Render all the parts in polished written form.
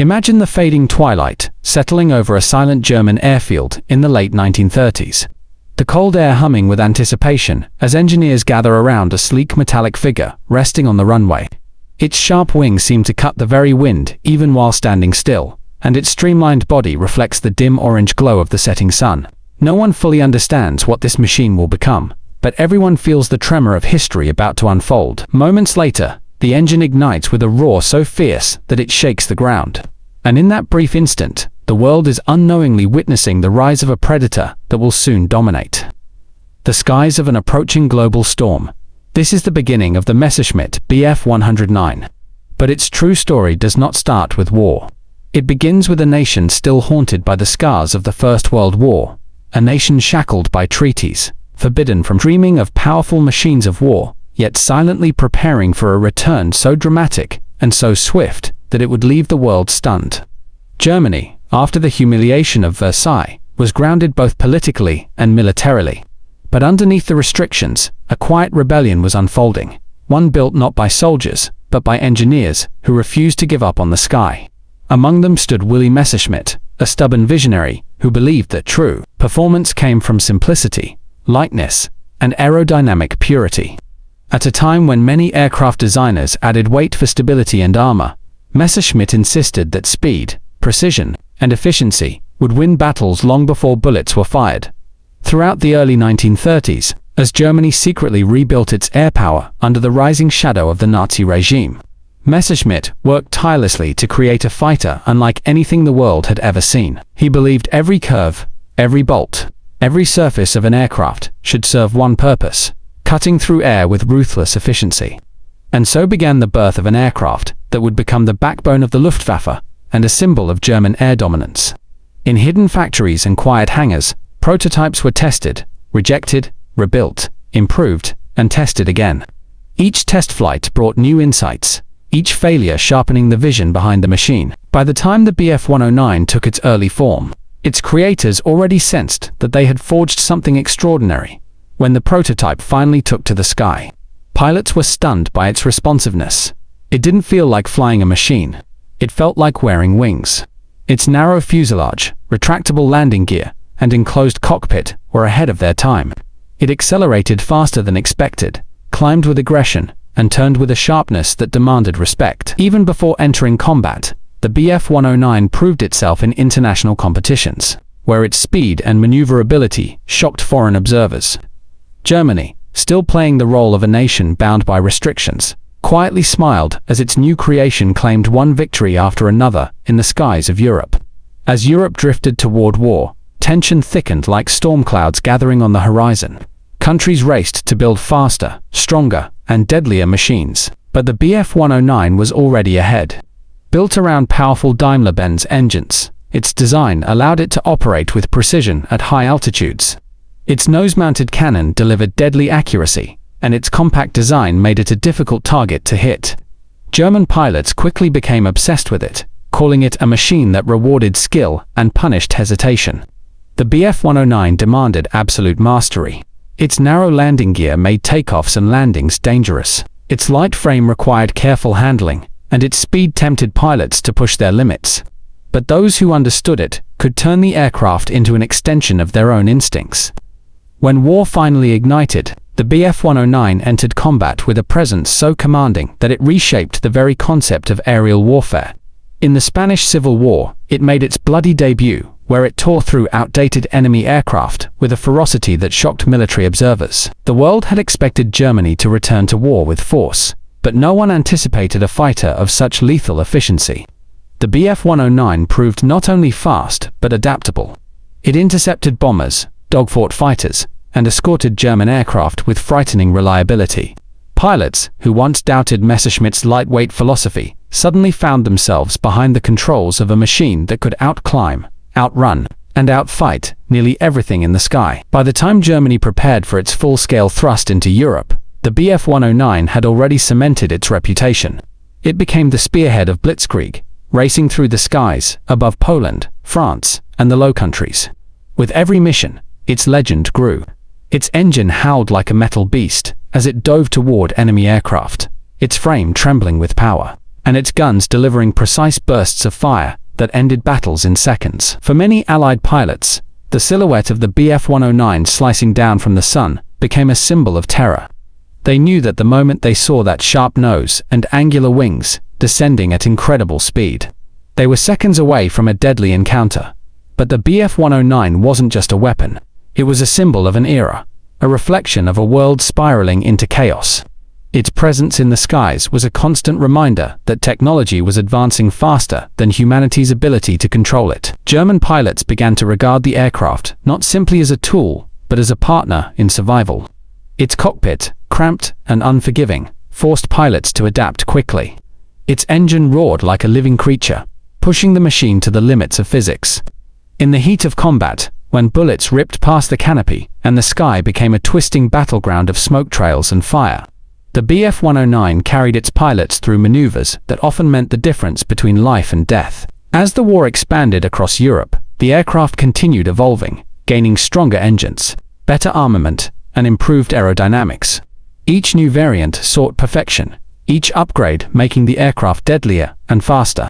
Imagine the fading twilight, settling over a silent German airfield in the late 1930s. The cold air humming with anticipation as engineers gather around a sleek metallic figure resting on the runway. Its sharp wings seem to cut the very wind even while standing still, and its streamlined body reflects the dim orange glow of the setting sun. No one fully understands what this machine will become, but everyone feels the tremor of history about to unfold. Moments later, the engine ignites with a roar so fierce that it shakes the ground. And in that brief instant, the world is unknowingly witnessing the rise of a predator that will soon dominate the skies of an approaching global storm. This is the beginning of the Messerschmitt BF-109. But its true story does not start with war. It begins with a nation still haunted by the scars of the First World War, a nation shackled by treaties, forbidden from dreaming of powerful machines of war, yet silently preparing for a return so dramatic and so swift that it would leave the world stunned. Germany, after the humiliation of Versailles, was grounded both politically and militarily. But underneath the restrictions, a quiet rebellion was unfolding, one built not by soldiers, but by engineers who refused to give up on the sky. Among them stood Willy Messerschmitt, a stubborn visionary who believed that true performance came from simplicity, lightness, and aerodynamic purity. At a time when many aircraft designers added weight for stability and armor, Messerschmitt insisted that speed, precision, and efficiency would win battles long before bullets were fired. Throughout the early 1930s, as Germany secretly rebuilt its air power under the rising shadow of the Nazi regime, Messerschmitt worked tirelessly to create a fighter unlike anything the world had ever seen. He believed every curve, every bolt, every surface of an aircraft should serve one purpose: cutting through air with ruthless efficiency. And so began the birth of an aircraft that would become the backbone of the Luftwaffe and a symbol of German air dominance. In hidden factories and quiet hangars, prototypes were tested, rejected, rebuilt, improved, and tested again. Each test flight brought new insights, each failure sharpening the vision behind the machine. By the time the BF-109 took its early form, its creators already sensed that they had forged something extraordinary. When the prototype finally took to the sky, pilots were stunned by its responsiveness. It didn't feel like flying a machine. It felt like wearing wings. Its narrow fuselage, retractable landing gear, and enclosed cockpit were ahead of their time. It accelerated faster than expected, climbed with aggression, and turned with a sharpness that demanded respect. Even before entering combat, the BF-109 proved itself in international competitions, where its speed and maneuverability shocked foreign observers. Germany, still playing the role of a nation bound by restrictions, quietly smiled as its new creation claimed one victory after another in the skies of Europe. As Europe drifted toward war, tension thickened like storm clouds gathering on the horizon. Countries raced to build faster, stronger, and deadlier machines, but the BF-109 was already ahead. Built around powerful Daimler-Benz engines, its design allowed it to operate with precision at high altitudes. Its nose-mounted cannon delivered deadly accuracy, and its compact design made it a difficult target to hit. German pilots quickly became obsessed with it, calling it a machine that rewarded skill and punished hesitation. The BF-109 demanded absolute mastery. Its narrow landing gear made takeoffs and landings dangerous. Its light frame required careful handling, and its speed tempted pilots to push their limits. But those who understood it could turn the aircraft into an extension of their own instincts. When war finally ignited, the BF-109 entered combat with a presence so commanding that it reshaped the very concept of aerial warfare. In the Spanish Civil War, it made its bloody debut, where it tore through outdated enemy aircraft with a ferocity that shocked military observers. The world had expected Germany to return to war with force, but no one anticipated a fighter of such lethal efficiency. The BF-109 proved not only fast, but adaptable. It intercepted bombers, dogfought fighters, and escorted German aircraft with frightening reliability. Pilots, who once doubted Messerschmitt's lightweight philosophy, suddenly found themselves behind the controls of a machine that could outclimb, outrun, and outfight nearly everything in the sky. By the time Germany prepared for its full-scale thrust into Europe, the BF-109 had already cemented its reputation. It became the spearhead of Blitzkrieg, racing through the skies above Poland, France, and the Low Countries. With every mission, its legend grew. Its engine howled like a metal beast as it dove toward enemy aircraft, its frame trembling with power. and its guns delivering precise bursts of fire that ended battles in seconds. For many Allied pilots, the silhouette of the BF-109 slicing down from the sun became a symbol of terror. They knew that the moment they saw that sharp nose and angular wings descending at incredible speed, they were seconds away from a deadly encounter. But the BF-109 wasn't just a weapon. It was a symbol of an era, a reflection of a world spiraling into chaos. Its presence in the skies was a constant reminder that technology was advancing faster than humanity's ability to control it. German pilots began to regard the aircraft not simply as a tool, but as a partner in survival. Its cockpit, cramped and unforgiving, forced pilots to adapt quickly. Its engine roared like a living creature, pushing the machine to the limits of physics. In the heat of combat, when bullets ripped past the canopy and the sky became a twisting battleground of smoke trails and fire, the BF-109 carried its pilots through maneuvers that often meant the difference between life and death. As the war expanded across Europe, the aircraft continued evolving, gaining stronger engines, better armament, and improved aerodynamics. Each new variant sought perfection, each upgrade making the aircraft deadlier and faster.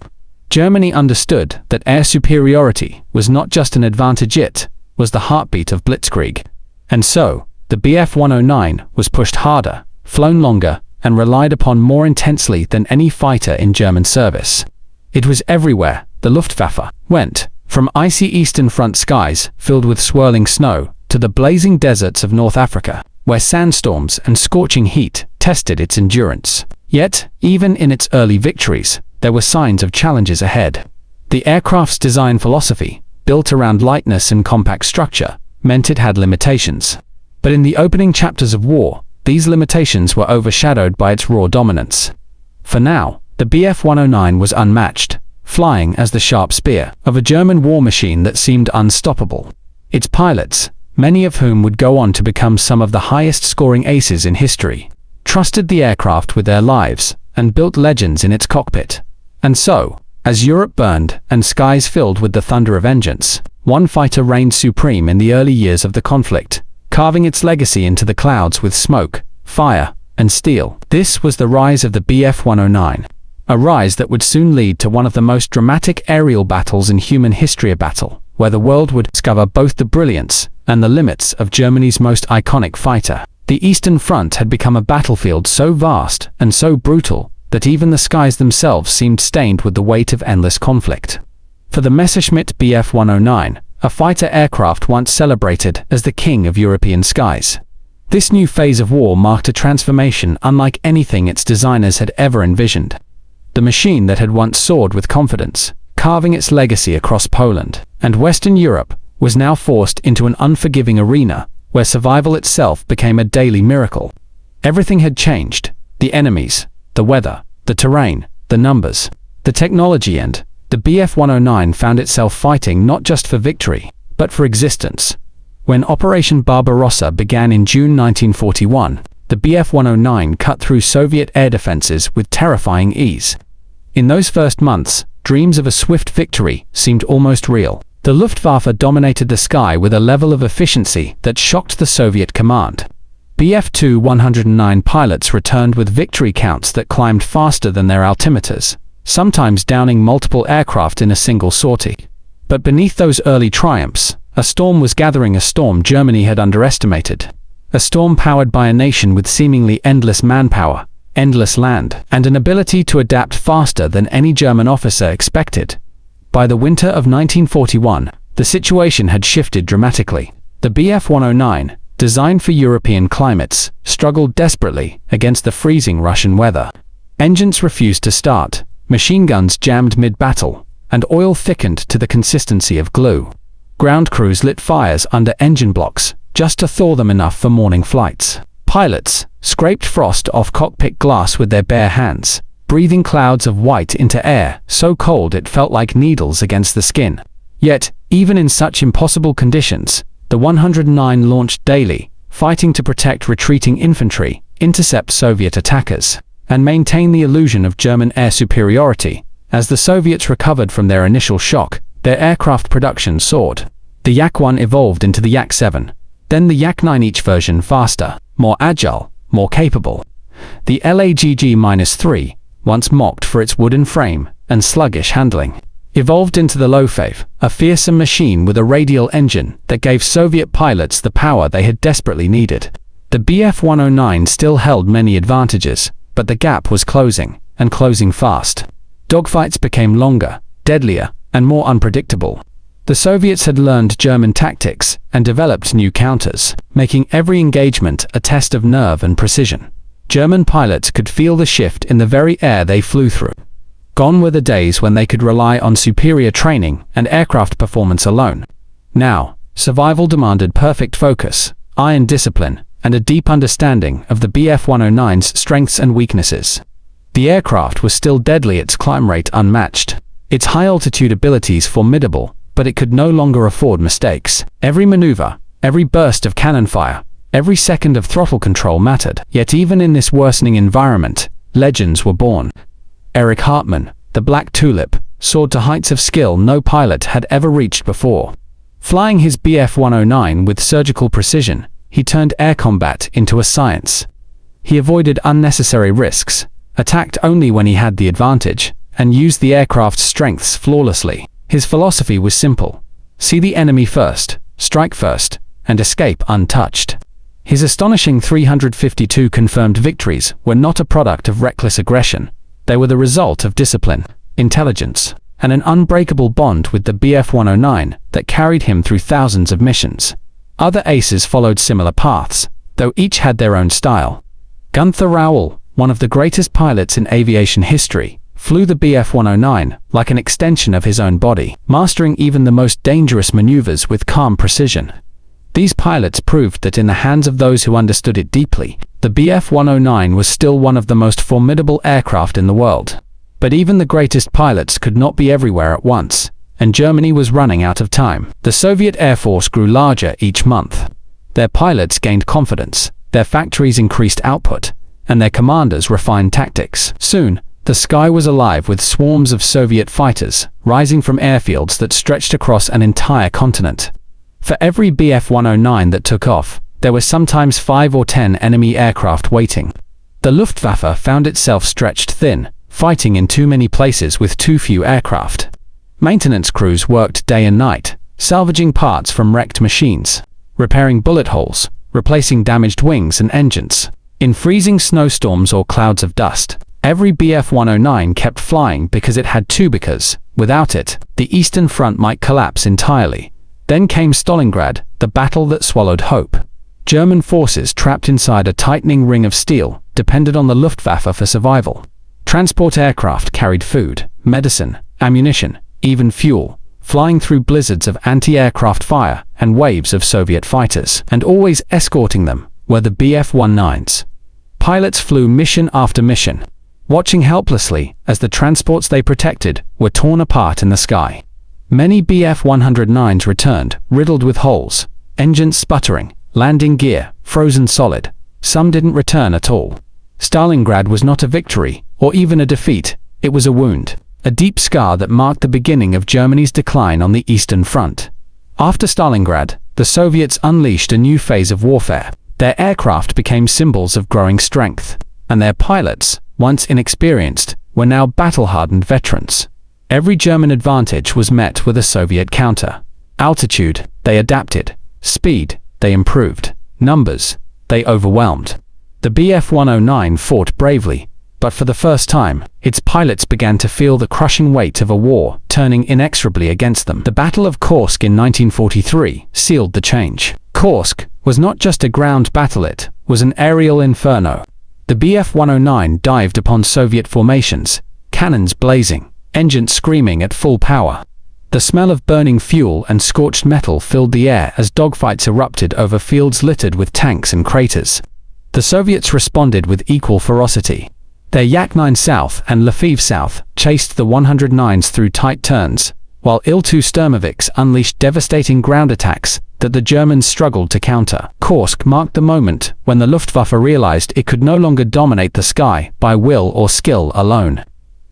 Germany understood that air superiority was not just an advantage, it was the heartbeat of blitzkrieg. And so, the BF-109 was pushed harder, flown longer, and relied upon more intensely than any fighter in German service. It was everywhere the Luftwaffe went, from icy Eastern Front skies filled with swirling snow to the blazing deserts of North Africa, where sandstorms and scorching heat tested its endurance. Yet, even in its early victories, there were signs of challenges ahead. The aircraft's design philosophy, built around lightness and compact structure, meant it had limitations. But in the opening chapters of war, these limitations were overshadowed by its raw dominance. For now, the BF-109 was unmatched, flying as the sharp spear of a German war machine that seemed unstoppable. Its pilots, many of whom would go on to become some of the highest-scoring aces in history, trusted the aircraft with their lives and built legends in its cockpit. And so, as Europe burned and skies filled with the thunder of vengeance, one fighter reigned supreme in the early years of the conflict, carving its legacy into the clouds with smoke, fire, and steel. This was the rise of the BF-109, a rise that would soon lead to one of the most dramatic aerial battles in human history, a battle where the world would discover both the brilliance and the limits of Germany's most iconic fighter. The Eastern Front had become a battlefield so vast and so brutal that even the skies themselves seemed stained with the weight of endless conflict. For the Messerschmitt BF-109, a fighter aircraft once celebrated as the king of European skies, this new phase of war marked a transformation unlike anything its designers had ever envisioned. The machine that had once soared with confidence, carving its legacy across Poland and Western Europe, was now forced into an unforgiving arena where survival itself became a daily miracle. Everything had changed: the enemies, the weather, the terrain, the numbers, the technology, and the BF-109 found itself fighting not just for victory, but for existence. When Operation Barbarossa began in June 1941, the BF-109 cut through Soviet air defenses with terrifying ease. In those first months, dreams of a swift victory seemed almost real. The Luftwaffe dominated the sky with a level of efficiency that shocked the Soviet command. BF-109 pilots returned with victory counts that climbed faster than their altimeters, sometimes downing multiple aircraft in a single sortie. But beneath those early triumphs, a storm was gathering, a storm Germany had underestimated. A storm powered by a nation with seemingly endless manpower, endless land, and an ability to adapt faster than any German officer expected. By the winter of 1941, the situation had shifted dramatically. The BF-109, designed for European climates, struggled desperately against the freezing Russian weather. Engines refused to start, machine guns jammed mid-battle, and oil thickened to the consistency of glue. Ground crews lit fires under engine blocks just to thaw them enough for morning flights. Pilots scraped frost off cockpit glass with their bare hands, breathing clouds of white into air so cold it felt like needles against the skin. Yet, even in such impossible conditions, the 109 launched daily, fighting to protect retreating infantry, intercept Soviet attackers, and maintain the illusion of German air superiority. As the Soviets recovered from their initial shock, their aircraft production soared. The Yak-1 evolved into the Yak-7, then the Yak-9, each version faster, more agile, more capable. The LAGG-3, once mocked for its wooden frame and sluggish handling, evolved into the Luftwaffe, a fearsome machine with a radial engine that gave Soviet pilots the power they had desperately needed. The BF-109 still held many advantages, but the gap was closing, and closing fast. Dogfights became longer, deadlier, and more unpredictable. The Soviets had learned German tactics and developed new counters, making every engagement a test of nerve and precision. German pilots could feel the shift in the very air they flew through. Gone were the days when they could rely on superior training and aircraft performance alone. Now, survival demanded perfect focus, iron discipline, and a deep understanding of the BF-109's strengths and weaknesses. The aircraft was still deadly, its climb rate unmatched, its high-altitude abilities formidable, but it could no longer afford mistakes. Every maneuver, every burst of cannon fire, every second of throttle control mattered. Yet even in this worsening environment, legends were born. Erich Hartmann, the Black Tulip, soared to heights of skill no pilot had ever reached before. Flying his BF-109 with surgical precision, he turned air combat into a science. He avoided unnecessary risks, attacked only when he had the advantage, and used the aircraft's strengths flawlessly. His philosophy was simple: see the enemy first, strike first, and escape untouched. His astonishing 352 confirmed victories were not a product of reckless aggression. They were the result of discipline, intelligence, and an unbreakable bond with the BF-109 that carried him through thousands of missions. Other aces followed similar paths, though each had their own style. Gunther Rauel, one of the greatest pilots in aviation history, flew the BF-109 like an extension of his own body, mastering even the most dangerous maneuvers with calm precision. These pilots proved that in the hands of those who understood it deeply, the BF-109 was still one of the most formidable aircraft in the world. But even the greatest pilots could not be everywhere at once, and Germany was running out of time. The Soviet Air Force grew larger each month. Their pilots gained confidence, their factories increased output, and their commanders refined tactics. Soon, the sky was alive with swarms of Soviet fighters, rising from airfields that stretched across an entire continent. For every BF-109 that took off, there were sometimes 5 or 10 enemy aircraft waiting. The Luftwaffe found itself stretched thin, fighting in too many places with too few aircraft. Maintenance crews worked day and night, salvaging parts from wrecked machines, repairing bullet holes, replacing damaged wings and engines. In freezing snowstorms or clouds of dust, every BF-109 kept flying because it had to, because, without it, the Eastern Front might collapse entirely. Then came Stalingrad, the battle that swallowed hope. German forces trapped inside a tightening ring of steel depended on the Luftwaffe for survival. Transport aircraft carried food, medicine, ammunition, even fuel, flying through blizzards of anti-aircraft fire and waves of Soviet fighters. And always escorting them were the BF-109s. Pilots flew mission after mission, watching helplessly as the transports they protected were torn apart in the sky. Many BF-109s returned, riddled with holes, engines sputtering, landing gear frozen solid. Some didn't return at all. Stalingrad was not a victory, or even a defeat, it was a wound, a deep scar that marked the beginning of Germany's decline on the Eastern Front. After Stalingrad, the Soviets unleashed a new phase of warfare. Their aircraft became symbols of growing strength, and their pilots, once inexperienced, were now battle-hardened veterans. Every German advantage was met with a Soviet counter. Altitude, they adapted. Speed, they improved. Numbers, they overwhelmed. The BF-109 fought bravely, but for the first time, its pilots began to feel the crushing weight of a war turning inexorably against them. The Battle of Kursk in 1943 sealed the change. Kursk was not just a ground battle, it was an aerial inferno. The BF-109 dived upon Soviet formations, cannons blazing, engines screaming at full power. The smell of burning fuel and scorched metal filled the air as dogfights erupted over fields littered with tanks and craters. The Soviets responded with equal ferocity. Their Yak-9 South and Lviv South chased the 109s through tight turns, while Il-2 Sturmovix unleashed devastating ground attacks that the Germans struggled to counter. Kursk marked the moment when the Luftwaffe realized it could no longer dominate the sky by will or skill alone.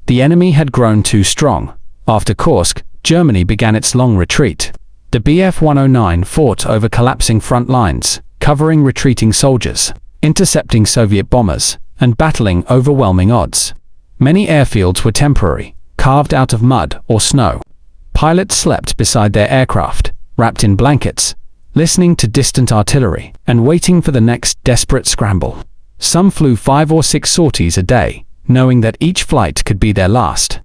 The enemy had grown too strong. After Kursk, Germany began its long retreat. The BF-109 fought over collapsing front lines, covering retreating soldiers, intercepting Soviet bombers, and battling overwhelming odds. Many airfields were temporary, carved out of mud or snow. Pilots slept beside their aircraft, wrapped in blankets, listening to distant artillery, and waiting for the next desperate scramble. Some flew 5 or 6 sorties a day, knowing that each flight could be their last.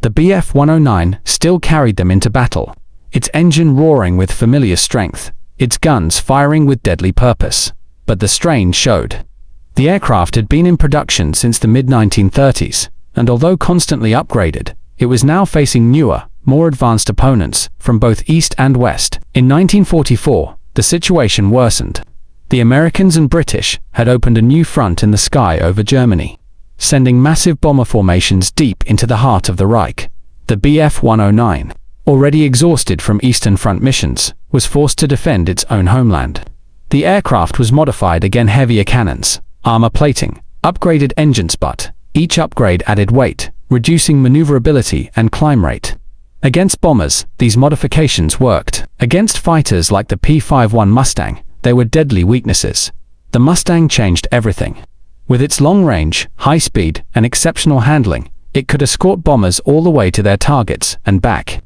The BF-109 still carried them into battle, its engine roaring with familiar strength, its guns firing with deadly purpose. But the strain showed. The aircraft had been in production since the mid-1930s, and although constantly upgraded, it was now facing newer, more advanced opponents from both east and west. In 1944, the situation worsened. The Americans and British had opened a new front in the sky over Germany, sending massive bomber formations deep into the heart of the Reich. The BF-109, already exhausted from Eastern Front missions, was forced to defend its own homeland. The aircraft was modified again: heavier cannons, armor plating, upgraded engines, but each upgrade added weight, reducing maneuverability and climb rate. Against bombers, these modifications worked. Against fighters like the P-51 Mustang, they were deadly weaknesses. The Mustang changed everything. With its long range, high speed, and exceptional handling, it could escort bombers all the way to their targets and back.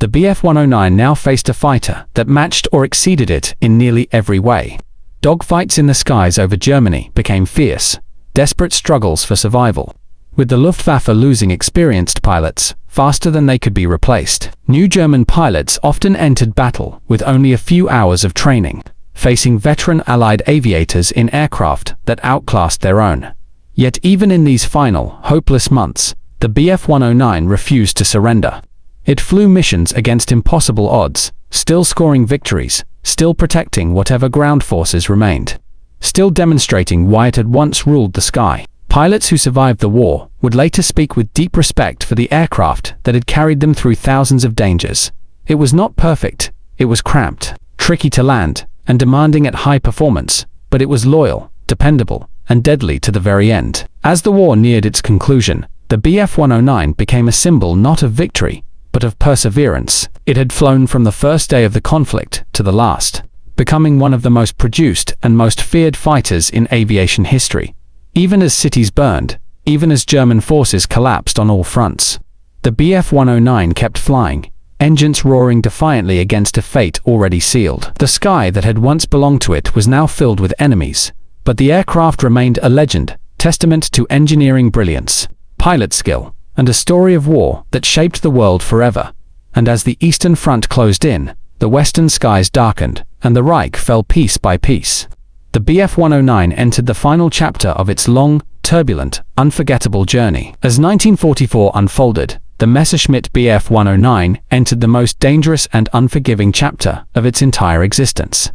The BF-109 now faced a fighter that matched or exceeded it in nearly every way. Dogfights in the skies over Germany became fierce, desperate struggles for survival, with the Luftwaffe losing experienced pilots faster than they could be replaced. New German pilots often entered battle with only a few hours of training, facing veteran Allied aviators in aircraft that outclassed their own. Yet even in these final, hopeless months, the BF-109 refused to surrender. It flew missions against impossible odds, still scoring victories, still protecting whatever ground forces remained, still demonstrating why it had once ruled the sky. Pilots who survived the war would later speak with deep respect for the aircraft that had carried them through thousands of dangers. It was not perfect, it was cramped, tricky to land, and demanding at high performance, but it was loyal, dependable, and deadly to the very end. As the war neared its conclusion, the BF-109 became a symbol not of victory, but of perseverance. It had flown from the first day of the conflict to the last, becoming one of the most produced and most feared fighters in aviation history. Even as cities burned, even as German forces collapsed on all fronts, the BF-109 kept flying, engines roaring defiantly against a fate already sealed. The sky that had once belonged to it was now filled with enemies, but the aircraft remained a legend, testament to engineering brilliance, pilot skill, and a story of war that shaped the world forever. And as the Eastern Front closed in, the Western skies darkened, and the Reich fell piece by piece. The BF-109 entered the final chapter of its long, turbulent, unforgettable journey. As 1944 unfolded, the Messerschmitt BF-109 entered the most dangerous and unforgiving chapter of its entire existence.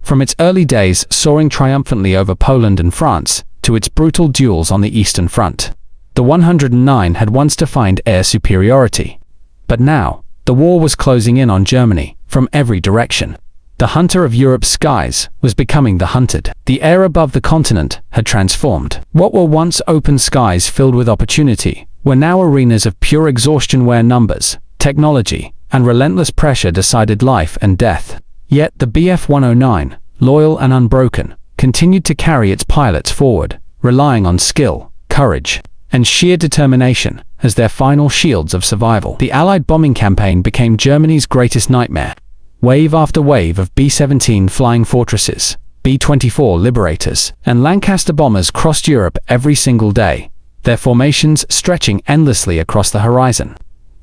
From its early days soaring triumphantly over Poland and France, to its brutal duels on the Eastern Front, the 109 had once defined air superiority. But now, the war was closing in on Germany from every direction. The hunter of Europe's skies was becoming the hunted. The air above the continent had transformed. What were once open skies filled with opportunity were now arenas of pure exhaustion where numbers, technology, and relentless pressure decided life and death. Yet the BF-109, loyal and unbroken, continued to carry its pilots forward, relying on skill, courage, and sheer determination as their final shields of survival. The Allied bombing campaign became Germany's greatest nightmare. Wave after wave of B-17 Flying Fortresses, B-24 Liberators, and Lancaster bombers crossed Europe every single day, their formations stretching endlessly across the horizon.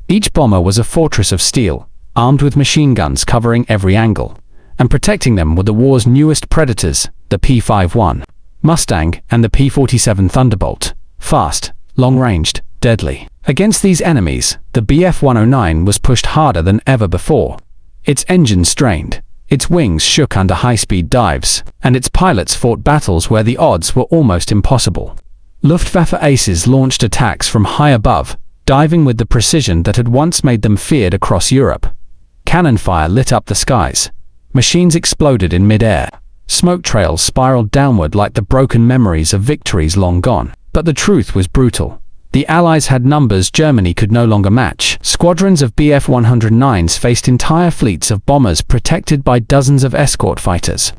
Each bomber was a fortress of steel, armed with machine guns covering every angle, and protecting them were the war's newest predators, the P-51 Mustang and the P-47 Thunderbolt, fast, long-ranged, deadly. Against these enemies, the BF-109 was pushed harder than ever before. Its engines strained, its wings shook under high-speed dives, and its pilots fought battles where the odds were almost impossible. Luftwaffe aces launched attacks from high above, diving with the precision that had once made them feared across Europe. Cannon fire lit up the skies. Machines exploded in mid-air. Smoke trails spiraled downward like the broken memories of victories long gone. But the truth was brutal. The Allies had numbers Germany could no longer match. Squadrons of BF-109s faced entire fleets of bombers protected by dozens of escort fighters.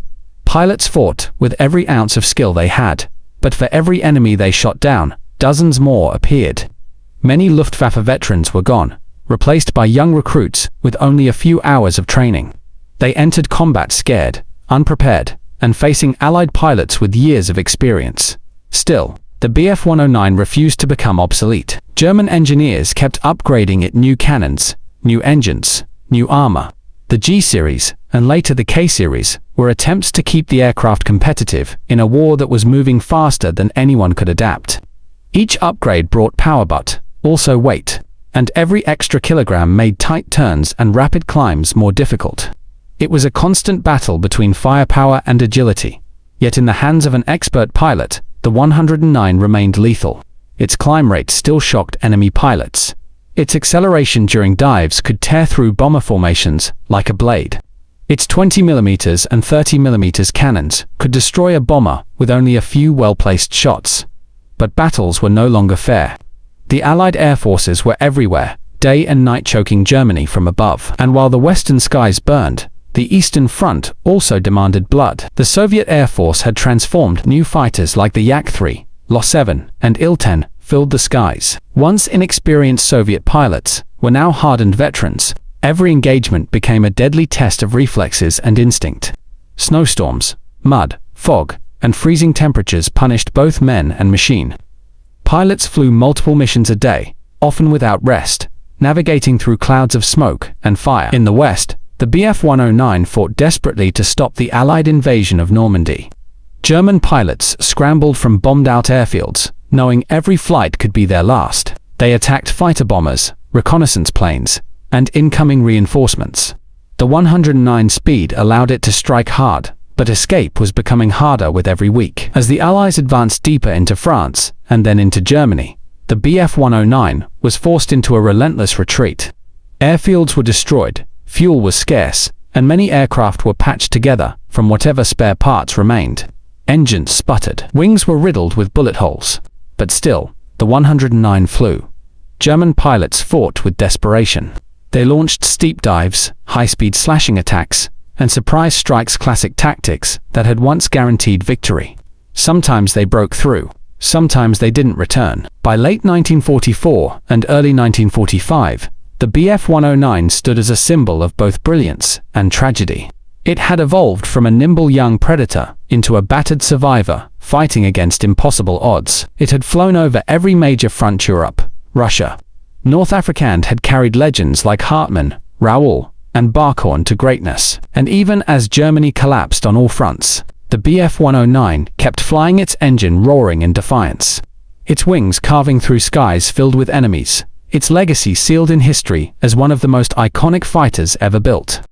Pilots fought with every ounce of skill they had, but for every enemy they shot down, dozens more appeared. Many Luftwaffe veterans were gone, replaced by young recruits with only a few hours of training. They entered combat scared, unprepared, and facing Allied pilots with years of experience. Still, the BF-109 refused to become obsolete. German engineers kept upgrading it: new cannons, new engines, new armor. The G-series, and later the K-series, were attempts to keep the aircraft competitive in a war that was moving faster than anyone could adapt. Each upgrade brought power but also weight, and every extra kilogram made tight turns and rapid climbs more difficult. It was a constant battle between firepower and agility. Yet in the hands of an expert pilot, the 109 remained lethal. Its climb rate still shocked enemy pilots. Its acceleration during dives could tear through bomber formations like a blade. Its 20mm and 30mm cannons could destroy a bomber with only a few well-placed shots. But battles were no longer fair. The Allied air forces were everywhere, day and night, choking Germany from above. And while the western skies burned, the Eastern Front also demanded blood. The Soviet Air Force had transformed. New fighters like the Yak-3, Lo-7, and Il-10 filled the skies. Once inexperienced Soviet pilots were now hardened veterans. Every engagement became a deadly test of reflexes and instinct. Snowstorms, mud, fog, and freezing temperatures punished both men and machine. Pilots flew multiple missions a day, often without rest, navigating through clouds of smoke and fire. In the West, the BF-109 fought desperately to stop the Allied invasion of Normandy. German pilots scrambled from bombed-out airfields, knowing every flight could be their last. They attacked fighter bombers, reconnaissance planes, and incoming reinforcements. The 109's speed allowed it to strike hard, but escape was becoming harder with every week. As the Allies advanced deeper into France, and then into Germany, the BF-109 was forced into a relentless retreat. Airfields were destroyed, fuel was scarce, and many aircraft were patched together from whatever spare parts remained. Engines sputtered. Wings were riddled with bullet holes. But still, the 109 flew. German pilots fought with desperation. They launched steep dives, high-speed slashing attacks, and surprise strikes, classic tactics that had once guaranteed victory. Sometimes they broke through, sometimes they didn't return. By late 1944 and early 1945, the BF-109 stood as a symbol of both brilliance and tragedy. It had evolved from a nimble young predator into a battered survivor fighting against impossible odds. It had flown over every major front: Europe, Russia, North Africa, and had carried legends like Hartmann, Raoul, and Barkhorn to greatness. And even as Germany collapsed on all fronts, the BF-109 kept flying, its engine roaring in defiance. Its wings carving through skies filled with enemies, its legacy sealed in history as one of the most iconic fighters ever built.